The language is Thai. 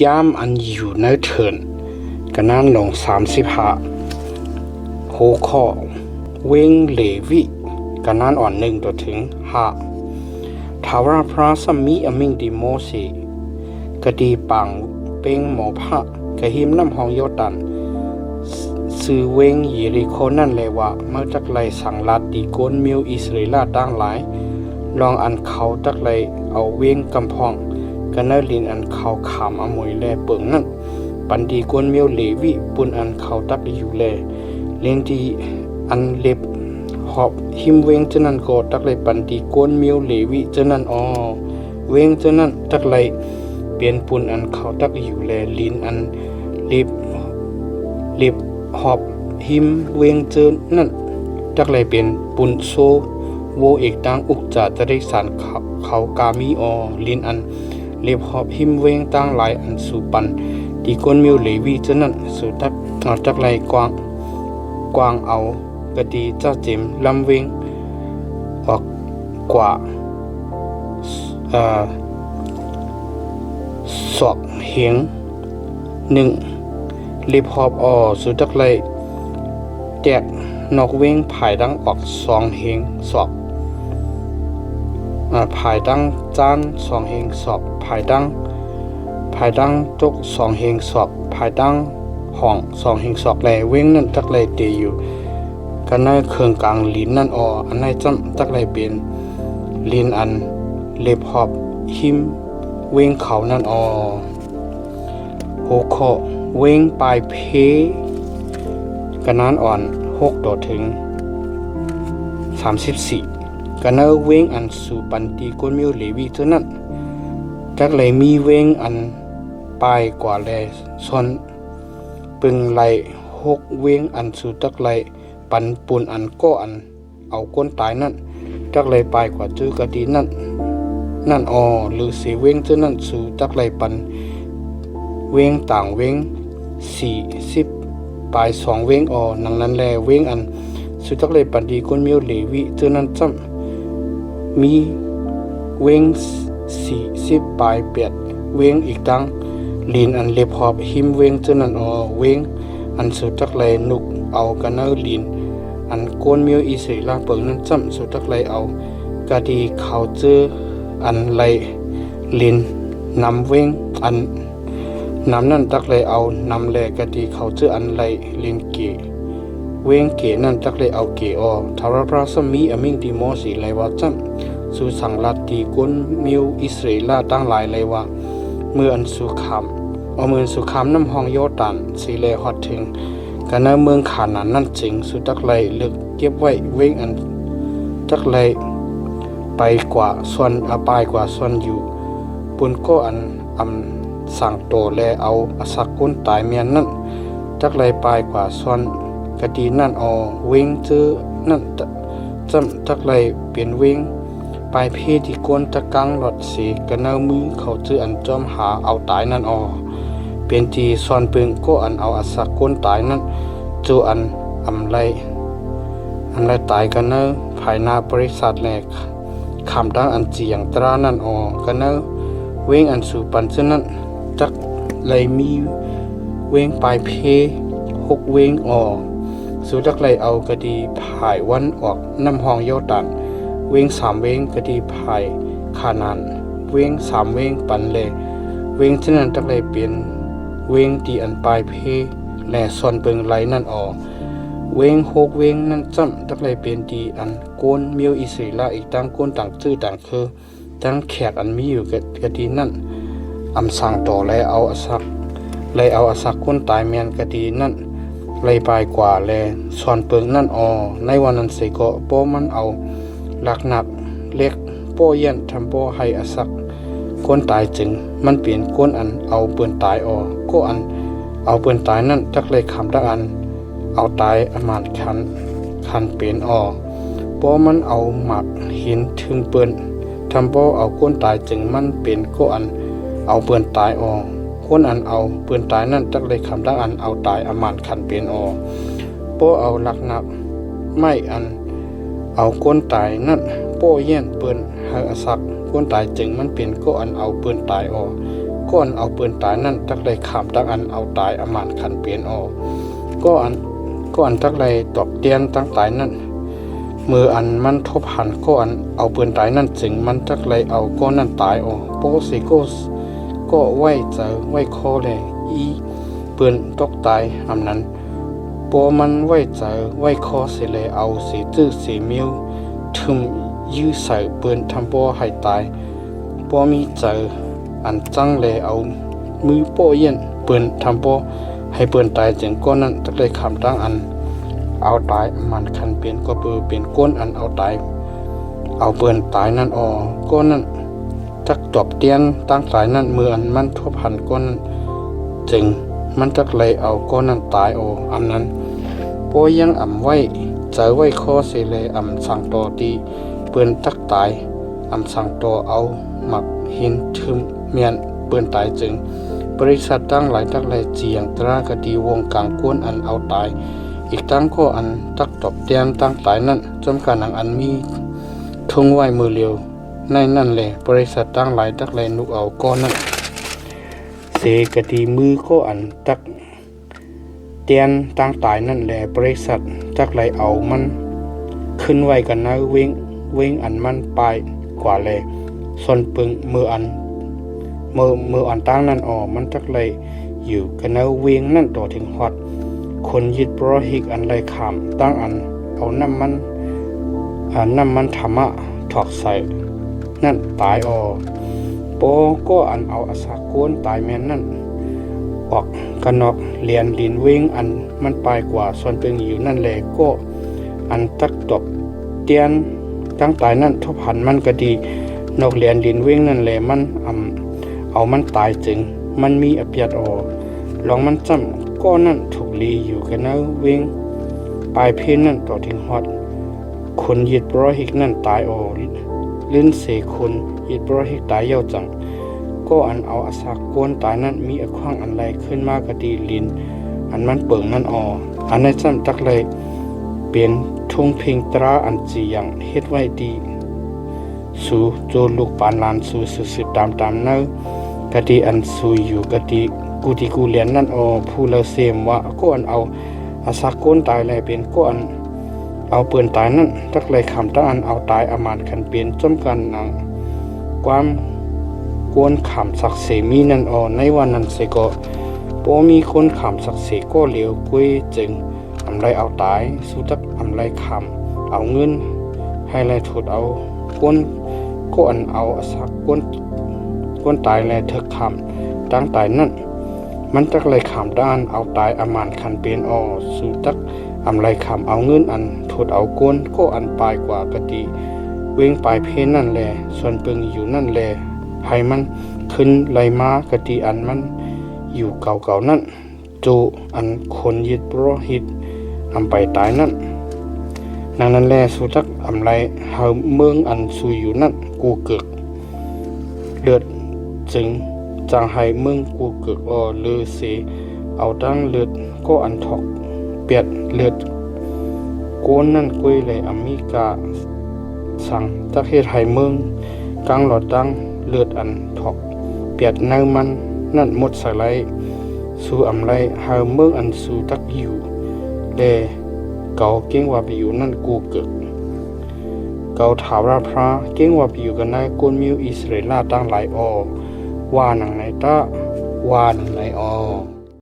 ย้ำอันอยู่ในเถินกันนั้นลง35หัวข้อเวงเลวิกันนั้นอ่อน1 ถึง 5ทาวราพระสมีอมิงดิโมเสกดีปังเป็งหมอพระกะหิมน้ำหองโยตันซื้อเวงเยริโคนั่นเลยว่าเมื่อจักไลสังลัดดีโกนมิวอิสราเอลตั้งหลายลองอันเขาจักไลเอาเวงกำพองกันเนลินอันเขาขามอมวยแลเปิงนั่นปันดีโกนมิวเลวิปุนอันเขาตักอยู่แลเลนดีอันเล็บหอบหิมเวงจะนั่นก็ตักไลปันดีโกนมิวเลวิจะนั่นเวงจะนั่นตักไลเปลี่ยนปุนอันเขาตักอยู่แลลินอันเล็บหอบหิมเวงเจอนั่นจักเลยเป็นปุนโซโวเอกตังอุกจาจะได้สารเขากามีลินอันเล็บหอบหิมเวงตั้งหลายอันสุปันดีกนมิวเลวีเจนั่นสุจักเลยกวางเอากะดีเจ้าเจมลำเวงออกกว่าศอกเหียง1ลิบหอบสุดจักเลยแจกนอกเว้งผายดังออก2 เฮงศอกผายดังจาน2 เฮงศอกผายดังจก2 เฮงศอกผายดังห้อง2 เฮงศอกแลเว้งนั่นจักเลยเตอยู่กันในเครื่องกลางลิ้นนั่นอันในจำจักเลยเป็นลิ้นอันเล็บหอบหิมเว้งเขานั่นหัวข้อเว้งปลายเพกันนั้นอ่อน6 ถึง 34กันเนเว้งอันสู่ปันตีกนมิวเลวีเท่านั้นจักเลยมีเว้งอันปลายกว่าแลส่วนปึงไหล6 เว้งอันสู่จักเลยปันปุนอันก็อันเอาก้นตายนั่นจักเลยปลายกว่าจื้อกะดีนั่นหรือสีเว้งเท่านั้นสู่จักเลยปันเว้งต่างเว้ง40ปลาย2 เว้งนังนั้นแลเว้งอันสุดจักเลยปันดีคนมิวเลวิเจอนั้นจำมีเว้ง40ปลาย8 เว้งอีกตั้งลีนอันเล็บหอบหิมเว้งเจอนั้นเว้งอันสุดจักเลยนุกเอากันเนลีนอันโกนมิวอิสราเอลเปิงนั้นจำสุดจักเลยเอากะดีเขาเจออันไลลีนนำเว้งอันน้ำนั่นตักเลยเอาน้ำแลกะดีเขาเจออันไหลลินเกเวงเกนั่นตักเลยเอาเกทารพระสมีอมิงดิโมสีไหลว่าจังสู่สังลัดดีกุนมิวอิสราเอลตั้งหลายเลยว่าเมื่ออันสุขามเมื่อสุขามน้ำห้องโยตันสีเลฮอดถึงกันในเมืองขานันนั่นจริงสุตักเลยเลือกเก็บไว้เวงอันตักเลยไปกว่าส่วนปลายกว่าส่วนอยู่ปุนก็อันสั่งโตแลเอาอสักกุนตายเมียนนั่นจักเลยปลายกว่าส่วนกะดีนั่นเวงเจอนั่นจำจักเลยเปลี่ยนเวงปลายเพที่ก้นตะกังหลอดสีกันเนมือเขาเจออันจอมหาเอาตายนั่นเปลี่ยนทีส่วนปึงก็อันเอาอสักกุนตายนั่นเจออันไรตายกันเนภายหน้าบริษัทแลกคำดังอันจีอย่างตรานั่นกันเนเวงอันสู่ปันเช่นนั้นจักเลยมีเวงปลายเพ6 เวงสู่จักเลยเอากะดีผายวันออกน้ำห้องโยตันเวง3 เวงกะดีผายขานันเวง3 เวงปันเลยเวงเช่นนั้นจักเลยเปลี่ยนเวงตีอันปลายเพและส่วนเปิงไหลนั่นเวง6 เวงนั่นจำจักเลยเปลี่ยนตีอันโกนมิวอิสราเอลอีกตั้งโกนต่างชื่อต่างคือตั้งแขกอันมีอยู่กะดีนั่นสั่งต่อเลยเอาอสักคนตายเมียนกะดีนั่นเลยปลายกว่าแลส่วนเปิงนั่นในวันนั้นเสก็โปมันเอาหลักหนักเล็กโปเย็นทำโปให้อสักคนตายจึงมันเปลี่ยนก้นอันเอาเปืนตายก็อันเอาเปืนตายนั่นจักเลยคำดักอันเอาตายอมานคันเปลี่ยนโปมันเอาหมักหินถึงเปืนทำโปเอาก้นตายจึงมันเปลี่ยนก็อันเอาเปืนตายคนอันเอาปืนตายนั่นจักเลยคำดักอันเอาตายอมานคันเป็นโปเอาหลักหนักไม่อันเอาก้นตายนั่นโปเย็นปืนให้อสักก้นตายจึงมันเป็นก็อันเอาปืนตายก็ ก้อนเอาปืนตายนั่นตักเลยขามตักอันเอาตายอมานขันเปลี่ยนออกก็อันตักเลยตอกเตียนตั้งตายนั่นมืออันมันทบหันก็อันเอาปืนตายนั่นจึงมันตักเลยเอาก้อนนั่นตายออกโปสิก็ไว้เจอไว้คอเลยอีปืนตกตายอำนั้นปอมันไว้เจอไว้คอเสียเลยเอาสีตื้อสีมิวทึมยื้อใส่ปืนทำปอให้ตายปอมีเจออันจังเลยเอามือปอเย็นปืนทำปอให้ปืนตายจึงก้อนนั้นตักเลยคำตั้งอันเอาตายมันคันเปลี่ยนก็เปเป็นก้นอันเอาตายเอาปืนตายนั่นออกก้นนั้นจักตบเตียนตั้งตายนั่นมืออันมันทบหันก้นจึงมันจักเลยเอาก้นนั้นตายออกอันนั้นปอยังอ่ำไว้เจอไว้ข้อเสเลยอ่ำสั่งต่อตีปืนตักตายอ่ำสั่งต่อเอาหมักหินทึมเมียนปืนตายจึงบริษัทตั้งหลายตักเลยเจียงตรากดีวงกลางก้นอันเอาตายอีกตั้งก็อันตักตบเตียนตั้งตายนั่นจำการอันมีทุ่งไว้มือเลียวในนั่นแหละบริษัทตั้งหลายตักเลยนุกเอาก้อนนั่นเสกดีมือก็อันตักเตียนตั้งตายนั่นแหละบริษัทตักเลยเอามันขึ้นไว้กันนะเว้งอันมันปลายกว่าเลยส่วนปึงมืออันตั้งนั่นออกมันตักเลยอยู่กันนะเว้งนั่นต่อถึงฮอดคนยึดโปรหิกอันไรขามตั้งอันเอาน้ำมันธรรมะถอกใส่นั่นตายออกโปก็อันเอาอาสาโกนตายแม่นนั่นออกกันนอกเลียนลินเว้งอันมันปลายกว่าส่วนเป็นอยู่นั่นแหละก็อันตักตบเตียนตั้งตายนั่นทบหันมันก็ดีนอกเลียนลินเว้งนั่นแหละมันเอามันตายจึงมันมีอภิญญาออกลองมันจำก็นั่นถูกลีอยู่กันนะเว้งปลายเพนนั่นต่อถึงฮอดคนยึดโปรหิกนั่นตายออกลื่นเสคนยึดโปรหิกตายเย่าจังก็อันเอาอาสาโกนตายนั่นมีอขว้างอันไรขึ้นมากระดีลินอันมันเปิงนั่นออกอันในจำตักเลยเปลี่ยนทุ่งเพลงตราอันจีอย่างเฮ็ดไว้ดีสู่โจลูกปานลานสู่สืบตามเนื้อกะดีอันสู่อยู่กะดีกูเรียนนั่นผู้เลเซมว่าก็อันเอาอาสาโกนตายเลยเป็นก็อันเอาปืนตายนั่นตักเลยคำตาอันเอาตายอามานคันเปลี่ยนจำกันหนังความกวนขำสักเสมีนั่นในวันนั้นเสก็พอมีคนขำสักเสก็เหลียวกุ้ยจึงอำไรเอาตายสู้ตักอำไรขำเอาเงินให้ไรถูดเอากวนก็อันเอาอาสากวนตายเลยเถอะขำตั้งตายนั่นมันตักเลยขำด้านเอาตายอามานคันเปลี่ยนสู้ตักอำไรขำเอาเงินอันถูดเอากวนก็อันปลายกว่ากะติเว้งปลายเพนนั่นแหละส่วนปึงอยู่นั่นแหละให้มันขึ้นไหลมากะติอันมันอยู่เก่านั่นจูอันคนยึดโปรหิตอำไปตายนั่นนั่นแหละสู้ตักอำไรเฮาเมืองอันสู้อยู่นั่นกูเกิกเลือดจึงจางให้เมืองกูเกิกเลือเสเอาตั้งเลือดก็อันถอกเปียดเลือดโกนนั่นกุ้ยเลยอเมริกาสั่งตักเฮ็ดให้เมืองกลางหลอดตั้งเลือดอันถอกเปียดเนื้อมันนั่นหมดสลายสู่อำไรเฮาเมืองอันสู่ตักอยู่แลเก่าเก่งว่าไปอยู่นั่นกูเกิดเก่าถาวราพระเก่งว่าไปอยู่กันในกวนมิวอิสราเอลตั้งหลายว่าหนังไหนตาว่าหนังไหน